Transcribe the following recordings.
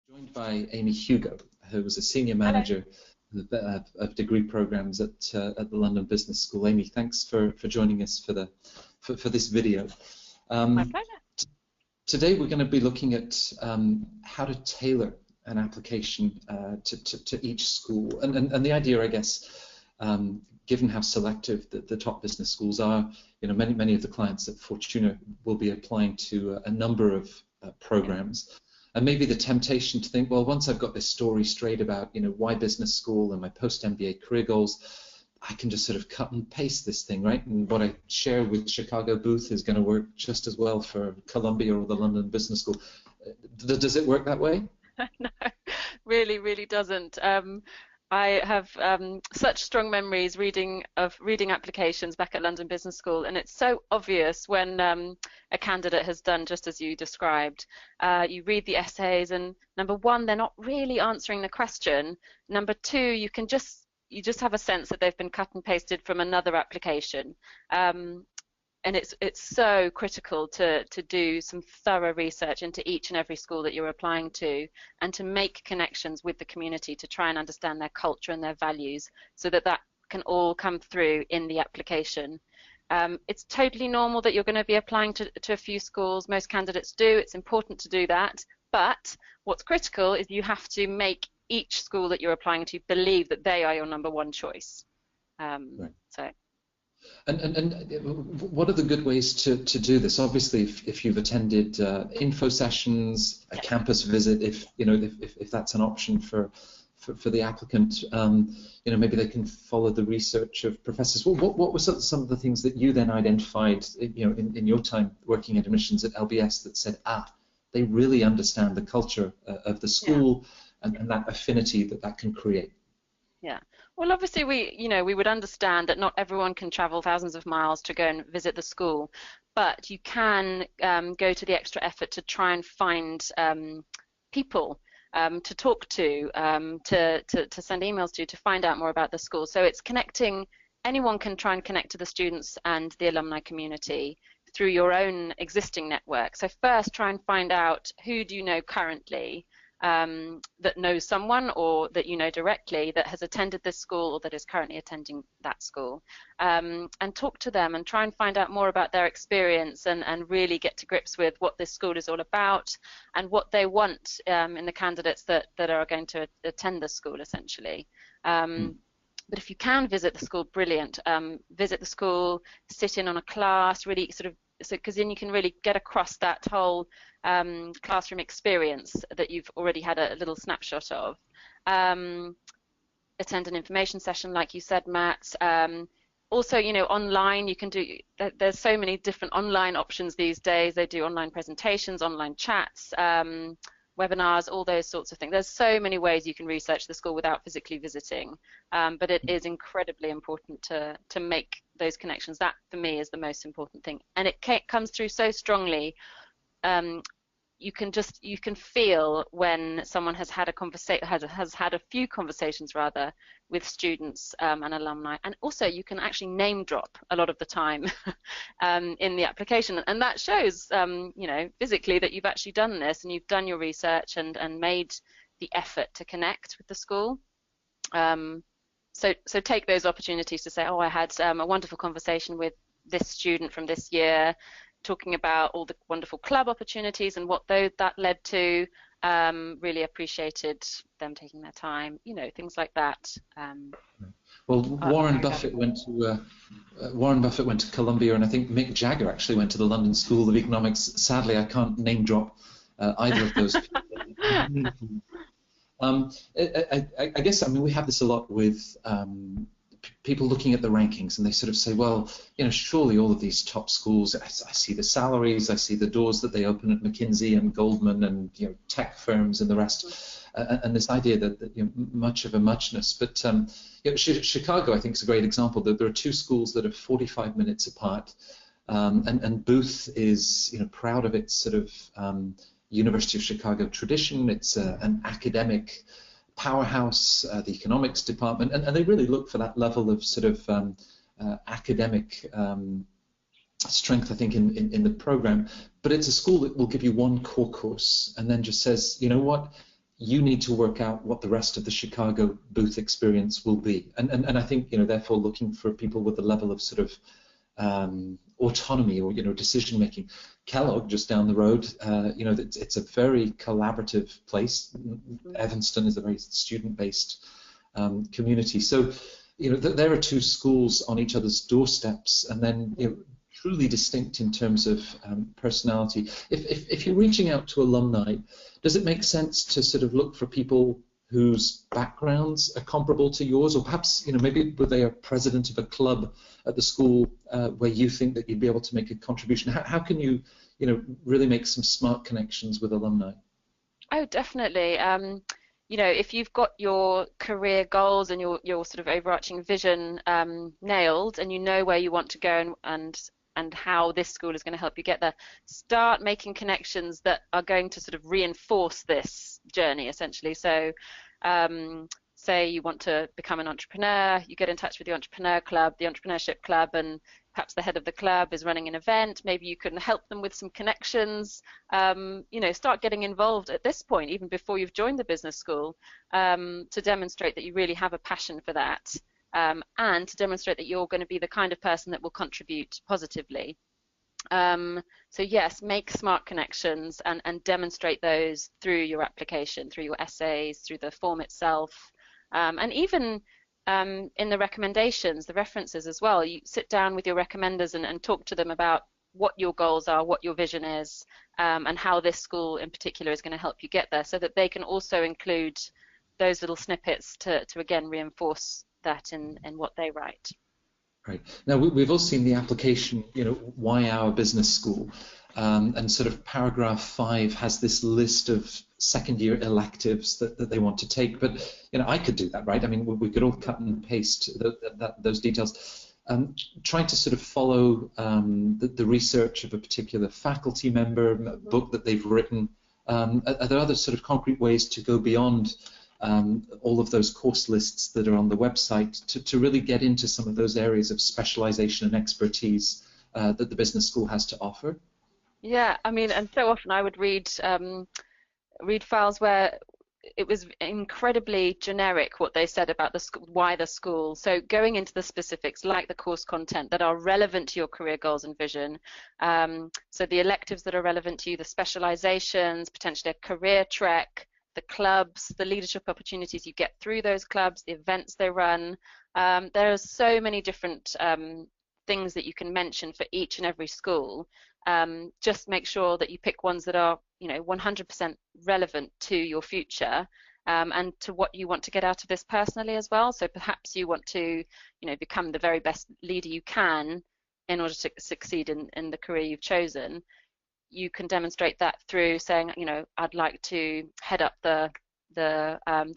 Joined by Amy Hugo, who was a senior Hello. manager of degree programs at the London Business School. Amy, thanks for joining us for this video. My pleasure. Today we're going to be looking at how to tailor an application to each school, and the idea, I guess, given how selective the top business schools are, many of the clients at Fortuna will be applying to a number of programs. And maybe the temptation to think, well, once I've got this story straight about, why business school and my post-MBA career goals, I can just sort of cut and paste this thing, right? And what I share with Chicago Booth is going to work just as well for Columbia or the London Business School. Does it work that way? No, really doesn't. I have such strong memories reading applications back at London Business School, and it's so obvious when a candidate has done just as you described. You read the essays, and number one, they're not really answering the question. Number two, you just have a sense that they've been cut and pasted from another application. And it's so critical to do some thorough research into each and every school that you're applying to, and to make connections with the community to try and understand their culture and their values, so that can all come through in the application. It's totally normal that you're going to be applying to a few schools. Most candidates do. It's important to do that. But what's critical is you have to make each school that you're applying to believe that they are your number one choice. Right. So. And what are the good ways to do this? Obviously, if you've attended info sessions, a campus visit, if that's an option for the applicant, maybe they can follow the research of professors. Well, what were some of the things that you then identified, in your time working at admissions at LBS that said, they really understand the culture of the school, and that affinity that can create? Yeah. Well, obviously we would understand that not everyone can travel thousands of miles to go and visit the school, but you can go to the extra effort to try and find people to talk to send emails to find out more about the school. So it's connecting. Anyone can try and connect to the students and the alumni community through your own existing network. So first, try and find out who do you know currently that knows someone, or that you know directly, that has attended this school or that is currently attending that school, and talk to them and try and find out more about their experience, and really get to grips with what this school is all about and what they want in the candidates that are going to attend the school, essentially. But if you can visit the school, brilliant. Visit the school, sit in on a class, really sort of, because then you can really get across that whole classroom experience that you've already had a little snapshot of. Attend an information session, like you said, Matt. Also, online you can do. There's so many different online options these days. They do online presentations, online chats, webinars, all those sorts of things. There's so many ways you can research the school without physically visiting, but it is incredibly important to make those connections. That, for me, is the most important thing, and it comes through so strongly. You can feel when someone has had a few conversations rather with students and alumni, and also you can actually name drop a lot of the time in the application, and that shows physically that you've actually done this and you've done your research and made the effort to connect with the school. So take those opportunities to say, I had a wonderful conversation with this student from this year, talking about all the wonderful club opportunities and what that led to. Really appreciated them taking their time, things like that. Well, Warren Buffett went to Columbia, and I think Mick Jagger actually went to the London School of Economics. Sadly, I can't name drop either of those people. I guess, we have this a lot with people looking at the rankings, and they sort of say, well, surely all of these top schools, I see the salaries, I see the doors that they open at McKinsey and Goldman and tech firms and the rest, and this idea that much of a muchness. But Chicago, I think, is a great example. That there are two schools that are 45 minutes apart, and Booth is proud of its sort of University of Chicago tradition. It's an academic powerhouse, the economics department, and they really look for that level of sort of academic strength, I think, in the program. But it's a school that will give you one core course and then just says, you know what, you need to work out what the rest of the Chicago booth experience will be. And I think, therefore looking for people with a level of sort of autonomy or, decision making. Kellogg, just down the road, it's a very collaborative place. Evanston is a very student-based community. So, there are two schools on each other's doorsteps, and then, truly distinct in terms of personality. If you're reaching out to alumni, does it make sense to sort of look for people whose backgrounds are comparable to yours, or perhaps maybe were they a president of a club at the school where you think that you'd be able to make a contribution? How can you really make some smart connections with alumni? Oh, definitely. If you've got your career goals and your sort of overarching vision nailed, and you know where you want to go and how this school is going to help you get there, start making connections that are going to sort of reinforce this journey, essentially. So say you want to become an entrepreneur, you get in touch with the entrepreneur club, the entrepreneurship club, and perhaps the head of the club is running an event. Maybe you can help them with some connections. Start getting involved at this point, even before you've joined the business school, to demonstrate that you really have a passion for that. And to demonstrate that you're going to be the kind of person that will contribute positively. So yes, make smart connections and demonstrate those through your application, through your essays, through the form itself, and even in the recommendations, the references as well. You sit down with your recommenders and talk to them about what your goals are, what your vision is, and how this school in particular is going to help you get there, so that they can also include those little snippets to again reinforce that in what they write. Right. Now, we've all seen the application, why our business school? And sort of paragraph 5 has this list of second-year electives that they want to take. But, I could do that, right? I mean, we could all cut and paste those details. Trying to sort of follow the research of a particular faculty member, a book that they've written. Are there other sort of concrete ways to go beyond all of those course lists that are on the website to really get into some of those areas of specialization and expertise that the business school has to offer? Yeah, I mean, and so often I would read files where it was incredibly generic what they said about the school, why the school. So going into the specifics, like the course content that are relevant to your career goals and vision. So the electives that are relevant to you, the specializations, potentially a career trek, the clubs, the leadership opportunities you get through those clubs, the events they run. There are so many different things that you can mention for each and every school. Just make sure that you pick ones that are, 100% relevant to your future and to what you want to get out of this personally as well. So perhaps you want to, become the very best leader you can in order to succeed in the career you've chosen. You can demonstrate that through saying, I'd like to head up the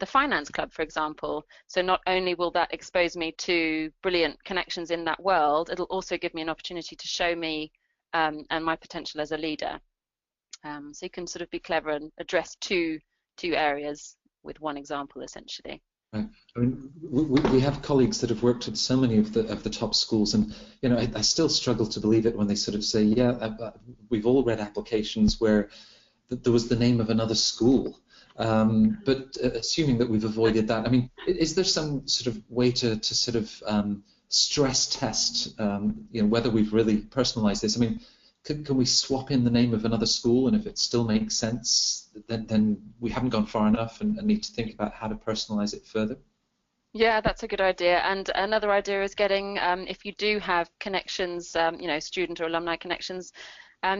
finance club, for example. So not only will that expose me to brilliant connections in that world, it'll also give me an opportunity to show me and my potential as a leader. So you can sort of be clever and address two areas with one example, essentially. Right. I mean, we have colleagues that have worked at so many of the top schools, and I still struggle to believe it when they sort of say, yeah, we've all read applications where there was the name of another school. But assuming that we've avoided that, I mean, is there some sort of way to sort of stress test, whether we've really personalized this? I mean, can we swap in the name of another school, and if it still makes sense, then we haven't gone far enough and need to think about how to personalize it further? Yeah, that's a good idea. And another idea is getting, if you do have connections, student or alumni connections,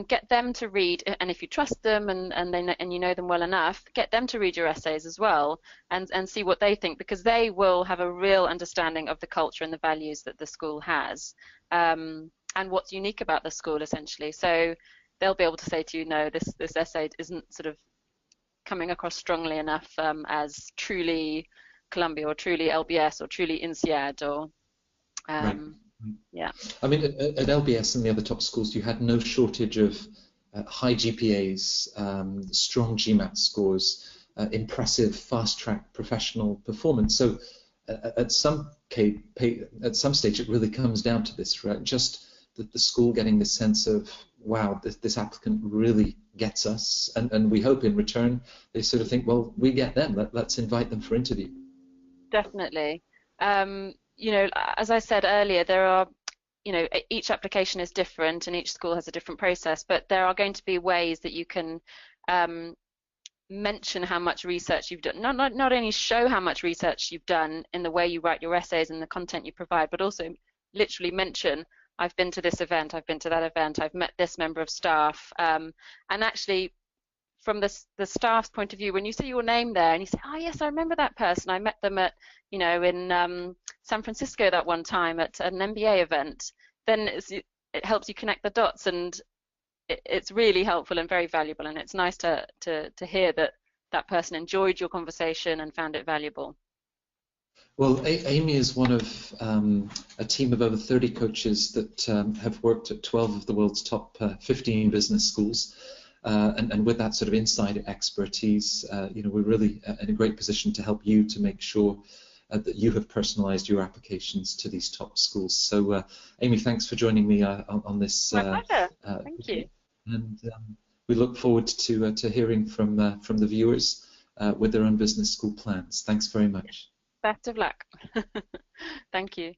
get them to read, and if you trust them and you know them well enough, get them to read your essays as well and see what they think, because they will have a real understanding of the culture and the values that the school has. And what's unique about the school, essentially. So they'll be able to say to you, no, this essay isn't sort of coming across strongly enough as truly Columbia or truly LBS or truly INSEAD or right. Yeah. I mean, at LBS and the other top schools, you had no shortage of high GPAs, strong GMAT scores, impressive fast-track professional performance. So at some stage, it really comes down to this, right? Just the school getting the sense of, wow, this applicant really gets us, and we hope in return they sort of think, well, we get them. Let's invite them for interview. Definitely. You know, as I said earlier, there are, you know, each application is different and each school has a different process, but there are going to be ways that you can mention how much research you've done. Not only show how much research you've done in the way you write your essays and the content you provide, but also literally mention, I've been to this event, I've been to that event, I've met this member of staff, and actually from the staff's point of view, when you see your name there and you say, oh yes, I remember that person, I met them at, you know, in San Francisco that one time at an MBA event, then it helps you connect the dots, and it's really helpful and very valuable, and it's nice to hear that that person enjoyed your conversation and found it valuable. Well, Amy is one of a team of over 30 coaches that have worked at 12 of the world's top 15 business schools. And with that sort of inside expertise, you know, we're really in a great position to help you to make sure that you have personalized your applications to these top schools. So, Amy, thanks for joining me on this. My pleasure. Thank you. And we look forward to hearing from the viewers with their own business school plans. Thanks very much. Best of luck. Thank you.